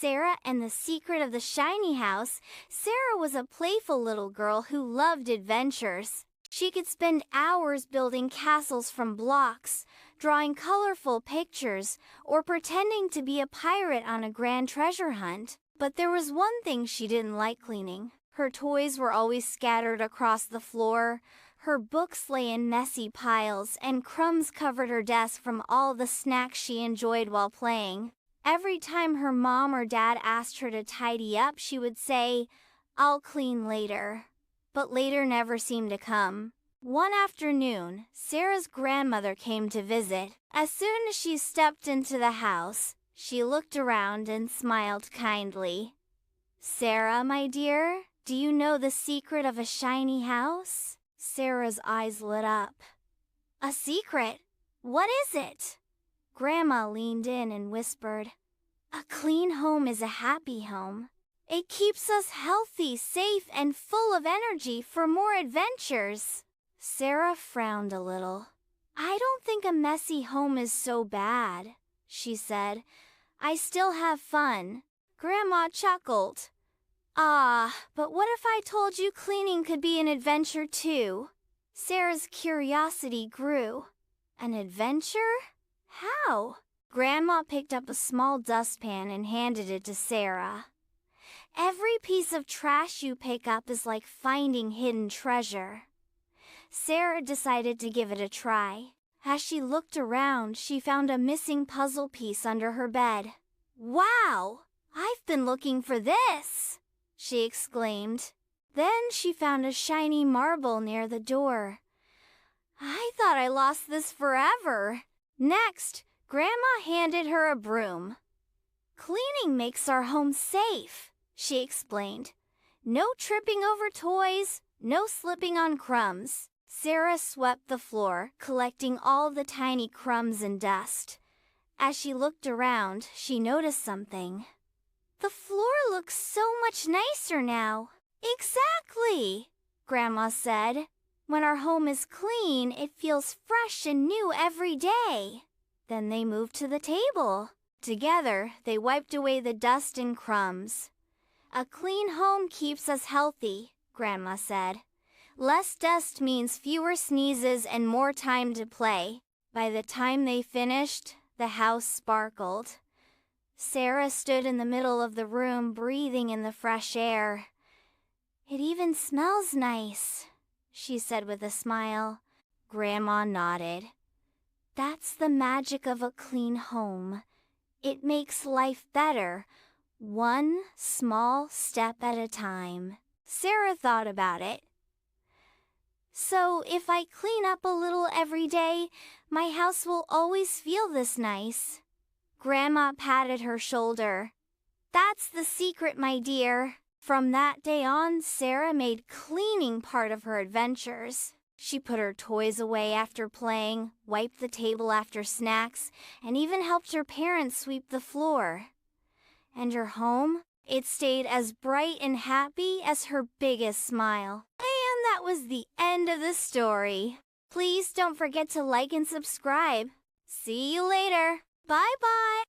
Sarah and the Secret of the Shiny House. Sarah was a playful little girl who loved adventures. She could spend hours building castles from blocks, drawing colorful pictures, or pretending to be a pirate on a grand treasure hunt. But there was one thing she didn't like cleaning. Her toys were always scattered across the floor. Her books lay in messy piles, and crumbs covered her desk from all the snacks she enjoyed while playing. Every time her mom or dad asked her to tidy up, she would say, "I'll clean later." But later never seemed to come. One afternoon, Sarah's grandmother came to visit. As soon as she stepped into the house, she looked around and smiled kindly. "Sarah, my dear, do you know the secret of a shiny house?" Sarah's eyes lit up. "A secret? What is it?" Grandma leaned in and whispered, "A clean home is a happy home. It keeps us healthy, safe, and full of energy for more adventures." Sarah frowned a little. "I don't think a messy home is so bad," she said. "I still have fun." Grandma chuckled. "Ah, but what if I told you cleaning could be an adventure too?" Sarah's curiosity grew. "An adventure? How?" Grandma picked up a small dustpan and handed it to Sarah. "Every piece of trash you pick up is like finding hidden treasure." Sarah decided to give it a try. As she looked around, she found a missing puzzle piece under her bed. "Wow! I've been looking for this!" she exclaimed. Then she found a shiny marble near the door. "I thought I lost this forever." Next, Grandma handed her a broom. "Cleaning makes our home safe," she explained. "No tripping over toys, no slipping on crumbs." Sarah swept the floor, collecting all the tiny crumbs and dust. As she looked around, she noticed something. "The floor looks so much nicer now." "Exactly," Grandma said. "When our home is clean, it feels fresh and new every day." Then they moved to the table. Together, they wiped away the dust and crumbs. "A clean home keeps us healthy," Grandma said. "Less dust means fewer sneezes and more time to play." By the time they finished, the house sparkled. Sarah stood in the middle of the room, breathing in the fresh air. "It even smells nice," she said with a smile. Grandma nodded. "That's the magic of a clean home. It makes life better, one small step at a time." Sarah thought about it. "So if I clean up a little every day, my house will always feel this nice." Grandma patted her shoulder. "That's the secret, my dear." From that day on, Sarah made cleaning part of her adventures. She put her toys away after playing, wiped the table after snacks, and even helped her parents sweep the floor. And her home? It stayed as bright and happy as her biggest smile. And that was the end of the story. Please don't forget to like and subscribe. See you later. Bye-bye.